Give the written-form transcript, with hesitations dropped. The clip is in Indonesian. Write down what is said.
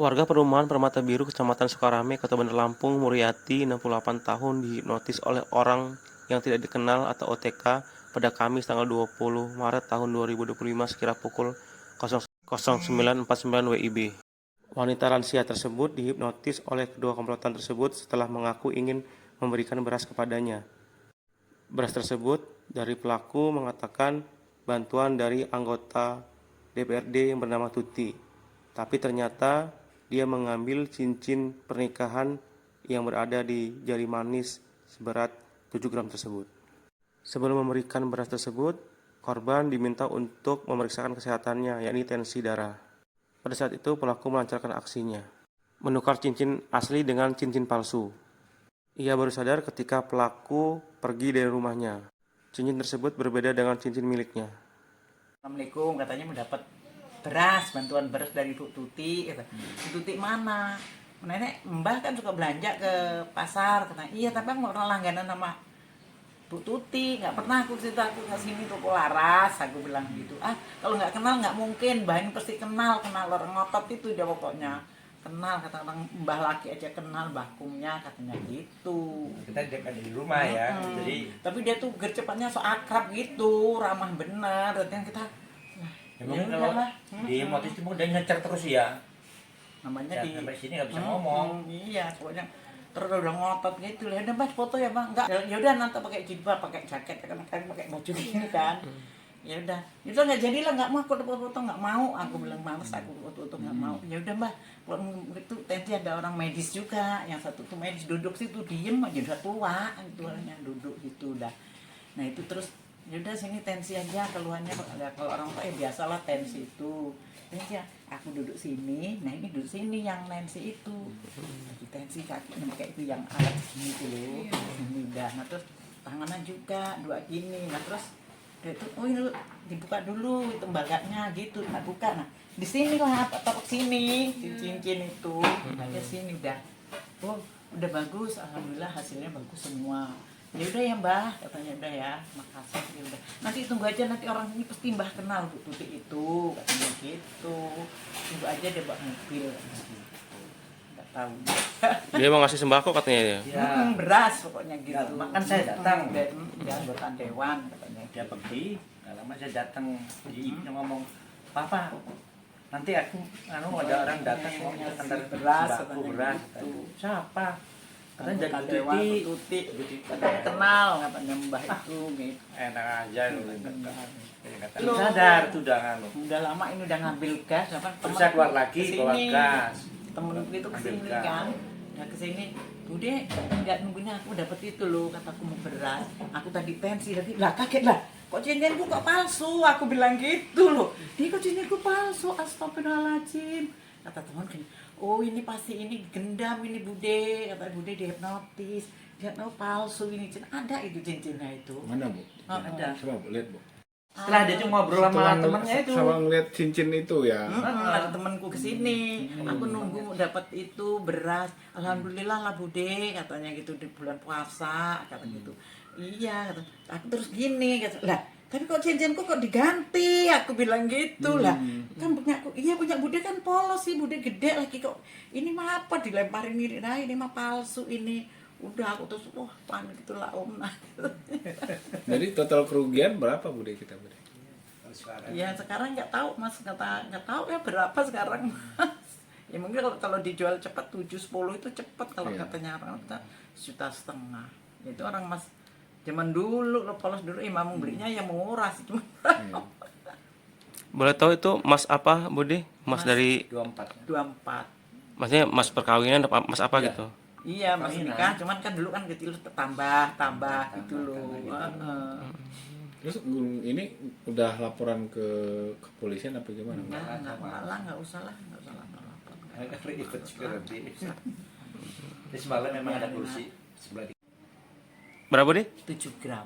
Warga perumahan Permata Biru, Kecamatan Sukarame, Kota Bandar Lampung, Muryati, 68 tahun, dihipnotis oleh orang yang tidak dikenal atau OTK pada Kamis tanggal 20 Maret tahun 2025 sekira pukul 09.49 WIB. Wanita lansia tersebut dihipnotis oleh kedua komplotan tersebut setelah mengaku ingin memberikan beras kepadanya. Beras tersebut dari pelaku mengatakan bantuan dari anggota DPRD yang bernama Tuti, tapi ternyata dia mengambil cincin pernikahan yang berada di jari manis seberat 7 gram tersebut. Sebelum memberikan beras tersebut, korban diminta untuk memeriksakan kesehatannya, yakni tensi darah. Pada saat itu pelaku melancarkan aksinya, menukar cincin asli dengan cincin palsu. Ia baru sadar ketika pelaku pergi dari rumahnya. Cincin tersebut berbeda dengan cincin miliknya. Assalamualaikum, katanya mendapat beras, bantuan beras dari Bu Tuti. Kata, Bu Tuti mana? Nenek, Mbah kan suka belanja ke pasar. Kata, iya tapi aku nggak pernah langganan sama Bu Tuti, nggak pernah aku cerita aku ke sini toko laras. Aku bilang gitu. Ah, kalau nggak kenal nggak mungkin, Mbah ini pasti kenal orang ngotot itu dia pokoknya. Kenal, kata orang Mbah laki aja kenal Mbahkumnya, katanya gitu. Kita dekat di rumah ya, jadi tapi dia tuh gercepatnya so akrab gitu, ramah bener. Dan kita memang kalau di motif itu udah ngecer terus ya, namanya di sampai sini nggak bisa ngomong. Iya, pokoknya terus udah ngotot gitu. Ya udah Mas foto ya Bang. Enggak. Ya udah nanti pakai jilbab, pakai jaket, kan pakai baju gini kan. Ya udah, itu nggak jadilah, nggak mau aku foto-foto, nggak mau, aku bilang males, aku foto-foto nggak mau. Ya udah Mbak, kalau itu tensi ada orang medis juga, yang satu tuh medis duduk situ diem aja, udah tua itu orangnya duduk gitu udah. Nah itu terus ya udah sini tensi aja keluhannya. Kalau orang tua ya biasalah tensi itu tensi ya, aku duduk sini, nah ini duduk sini yang tensi itu, lagi tensi kaki kayak itu yang alat sini tuh sini udah. Nah terus tangannya juga dua gini, nah terus itu oh ini dibuka dulu itu bagaknya gitu, tak buka. Nah di sini lah atau sini cincin itu aja sini udah. Oh udah bagus, alhamdulillah hasilnya bagus semua. Ya udah ya Mbah, katanya udah ya, makasih. Ya udah nanti tunggu aja, nanti orang ini pasti Mbah kenal Bu Tuti itu, katanya gitu. Tunggu aja dia bawa mobil, nggak tahu. Dia mau ngasih sembako katanya ya. Beras pokoknya gitu. Ya, makan saya datang. Dia anggota dewan katanya. Dia pergi, nggak lama saya datang, jadi ibunya ngomong, Papa, nanti aku ada orang datang mau minta antar beras, sembako beras. gitu. Siapa? Katanya Anggota dari dewan Tuti. Tuti, katanya kenal, katanya Mbah itu gitu. Enak aja loh. Sadar tuh udah nganu. Udah lama ini udah ngambil gas, apa? Terus saya keluar lagi, bawa gas. Temenku itu kesini Ambil gas. kan, udah kesini. Bude, nggak nunggunya aku dapet itu loh, kataku mau beras. Aku tadi pensi, tadi lah kaget lah. Kok cincinku kok palsu? Aku bilang gitu loh. Dia kok cincinku palsu? Astagfirullahaladzim. Kata teman gini, oh ini pasti ini gendam ini Bude. Kata Bude dihipnotis. Dia tahu palsu ini cincin. Ada itu cincinnya itu. Mana Bu? Oh, ada. Coba Bu lihat Bu. Setelah dia cuma ngobrol sama temennya itu. Sama ngeliat cincin itu ya. Ada temanku kesini, aku nunggu dapat itu beras. Alhamdulillah lah Bude, katanya gitu di bulan puasa, kata gitu. Iya, kata. Aku terus gini, kata. Lah, tapi kok cincinku kok diganti? Aku bilang gitu lah. Kan punya aku, iya punya Bude kan polos sih, Bude gede lagi kok. Ini mah apa dilemparin mirip, nah ini mah palsu ini. Udah aku terus wah panik itulah Om. Jadi total kerugian berapa Bude kita Bude? Ya sekarang nggak tahu Mas, nggak tahu ya berapa sekarang Mas. Ya mungkin kalau dijual cepat 7-10 itu cepat, kalau Iya. katanya orang kita 1,5 juta. Itu orang Mas zaman dulu lo polos dulu, imam belinya ya murah sih cuma. Iya. Boleh tahu itu Mas apa, Budi? Mas dari 24. 24. maksudnya Mas perkawinan apa Mas apa Iya. gitu? Iya Mas Perkawinan. nikah, cuman kan dulu kan kecil tambah gitu loh. Terus ini udah laporan ke kepolisian apa gimana? Nggak usah lah. Ikut security. Di semalam memang ada kursi sebelah Berapa, Budi? 7 gram.